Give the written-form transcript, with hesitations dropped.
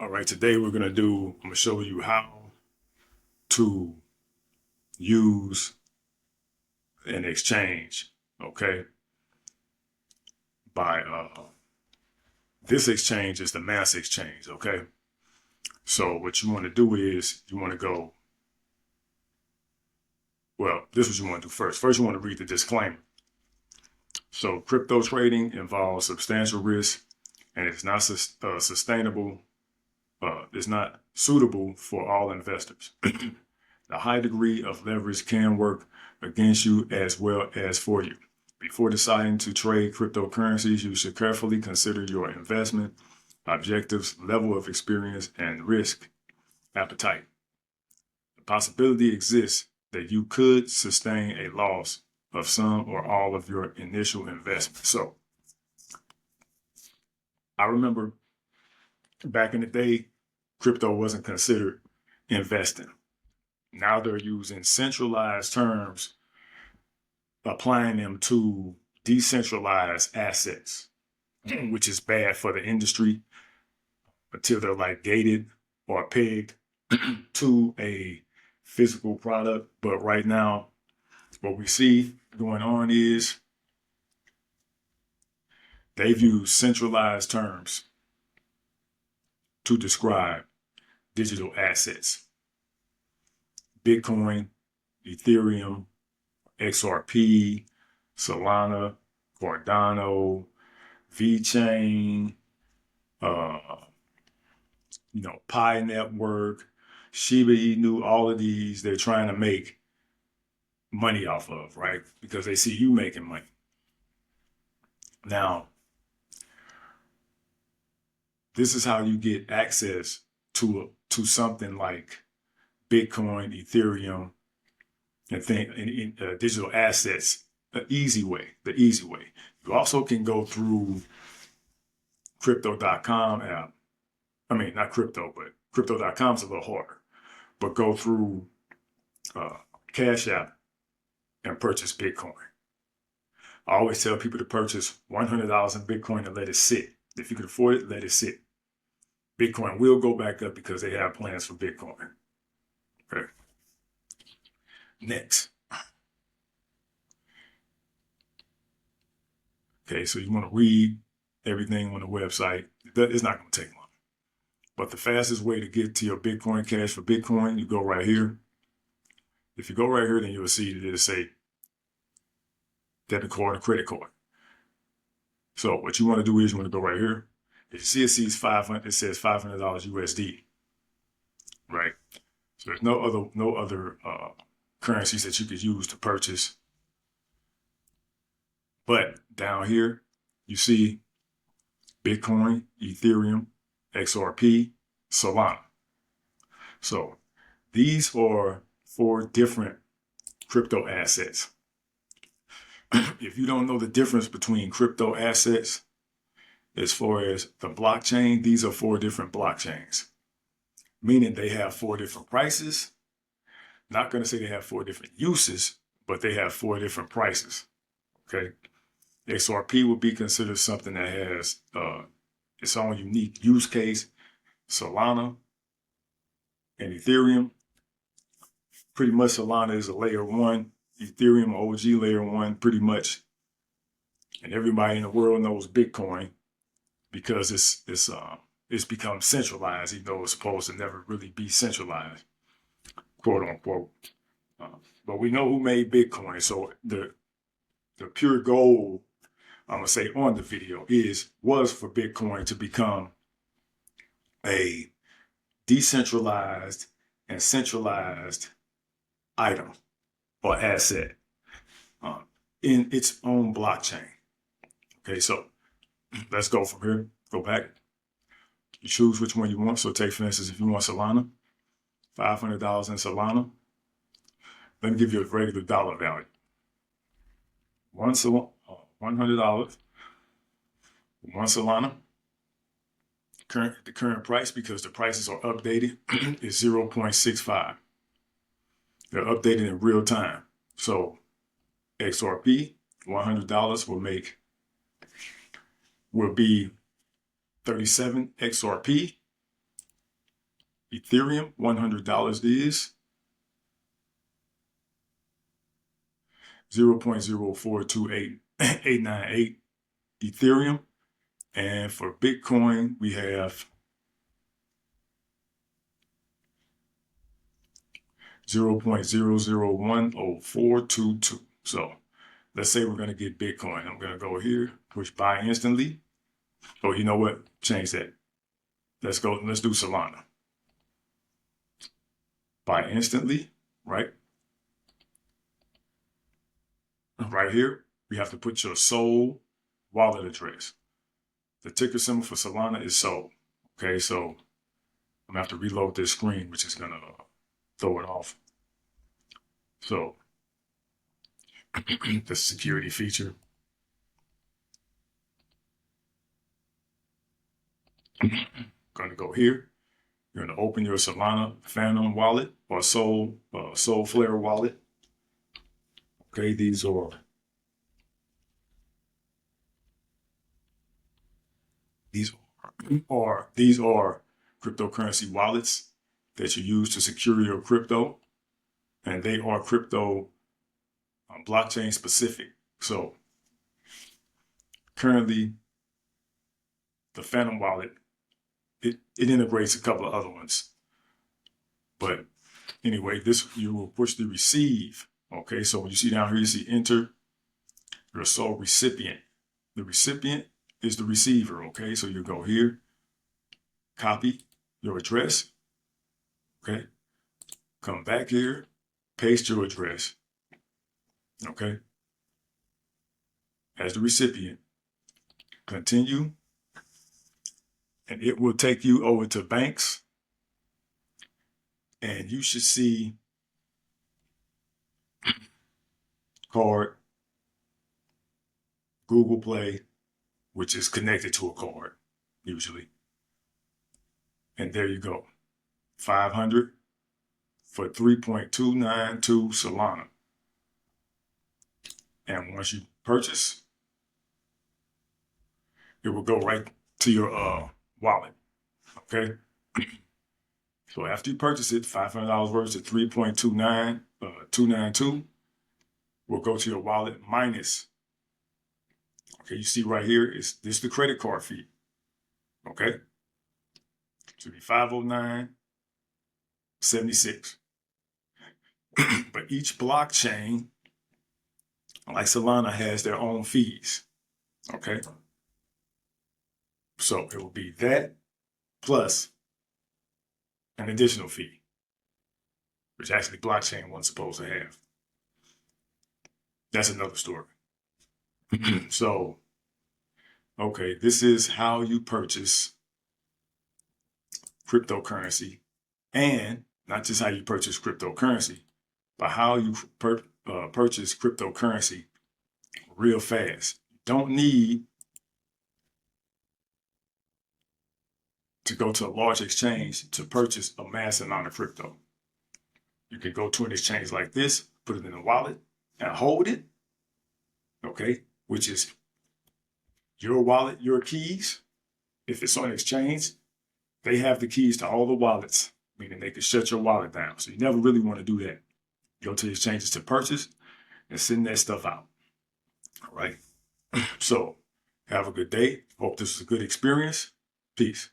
All right, today I'm going to show you how to use an exchange, okay? By this exchange is the Mansa Exchange, okay? So what you want to do is you want to go, well, this is what you want to do first. First, you want to read the disclaimer. So crypto trading involves substantial risk and it's not sustainable. It's not suitable for all investors. The high degree of leverage can work against you as well as for you. Before deciding to trade cryptocurrencies, you should carefully consider your investment objectives, level of experience, and risk appetite. The possibility exists that you could sustain a loss of some or all of your initial investment. So I remember back in the day, crypto wasn't considered investing. Now they're using centralized terms, applying them to decentralized assets, which is bad for the industry until they're like gated or pegged to a physical product. But right now, what we see going on is they've used centralized terms to describe digital assets. Bitcoin, Ethereum, XRP, Solana, Cardano, VeChain, Pi Network, Shiba Inu, all of these, they're trying to make money off of, right? Because they see you making money. Now, this is how you get access to something like Bitcoin, Ethereum, and digital assets the easy way. You also can go through crypto.com app. I mean, not crypto, but crypto.com is a little harder. But go through Cash App and purchase Bitcoin. I always tell people to purchase $100 in Bitcoin and let it sit. If you can afford it, let it sit. Bitcoin will go back up because they have plans for Bitcoin. Okay. Next. Okay, so you want to read everything on the website. It's not going to take long. But the fastest way to get to your Bitcoin Cash for Bitcoin, you go right here. If you go right here, then you'll see that it'll say debit card or credit card. So what you want to do is you want to go right here. If you see it says $500 USD, right? So there's no other currencies that you could use to purchase. But down here, you see Bitcoin, Ethereum, XRP, Solana. So these are 4 different crypto assets. If you don't know the difference between crypto assets, as far as the blockchain, these are 4 different blockchains, meaning they have 4 different prices. Not going to say they have 4 different uses, but they have 4 different prices. Okay. XRP would be considered something that has its own unique use case. Solana and Ethereum, pretty much Solana is a layer 1, Ethereum OG layer 1, pretty much. And everybody in the world knows Bitcoin because it's become centralized, even though it's supposed to never really be centralized, quote unquote. But we know who made Bitcoin. So the pure goal, I'm going to say on the video, was for Bitcoin to become a decentralized and centralized item or asset in its own blockchain. Okay, so let's go from here. Go back. You choose which one you want. So take, for instance, if you want Solana, $500 in Solana. Let me give you a regular dollar value. $100, one Solana. The current price, because the prices are updated, is 0.65. They're updated in real time. So XRP, $100 will be 37 XRP. Ethereum, $100 is 0.0428898 Ethereum. And for Bitcoin, we have 0.0010422. So let's say we're going to get Bitcoin. I'm going to go here, push buy instantly. Oh, you know what? Change that. Let's go. Let's do Solana. Buy instantly, right? Right here, we have to put your SOL wallet address. The ticker symbol for Solana is SOL. Okay, so I'm gonna have to reload this screen, which is gonna throw it off. So the security feature. Gonna go here. You're gonna open your Solana Phantom wallet or Solflare wallet. Okay, these are cryptocurrency wallets that you use to secure your crypto, and they are crypto blockchain specific. So currently, the Phantom wallet, it integrates a couple of other ones, but anyway, this you will push the receive. Okay, so when you see down here, you see enter your SOL recipient. The recipient is the receiver. Okay, so you go here, copy your address. Okay, come back here, paste your address. Okay, as the recipient, continue, and it will take you over to banks, and you should see card, Google Play, which is connected to a card usually. And there you go. 500 for 3.292 Solana. And once you purchase, it will go right to your wallet. Okay. So after you purchase it, $500 worth of 3.292 will go to your wallet minus. Okay, you see right here is this the credit card fee. Okay. So it'll be $509.76. But each blockchain, like Solana, has their own fees. Okay. So it will be that plus an additional fee, which actually blockchain wasn't supposed to have. That's another story. So, okay, this is how you purchase cryptocurrency, and not just how you purchase cryptocurrency, but how you purchase cryptocurrency real fast. You don't need to go to a large exchange to purchase a mass amount of crypto. You can go to an exchange like this, put it in a wallet, and hold it, okay, which is your wallet, your keys. If it's on an exchange, they have the keys to all the wallets, meaning they can shut your wallet down. So you never really want to do that. Go to the exchanges to purchase and send that stuff out. All right. So have a good day. Hope this was a good experience. Peace.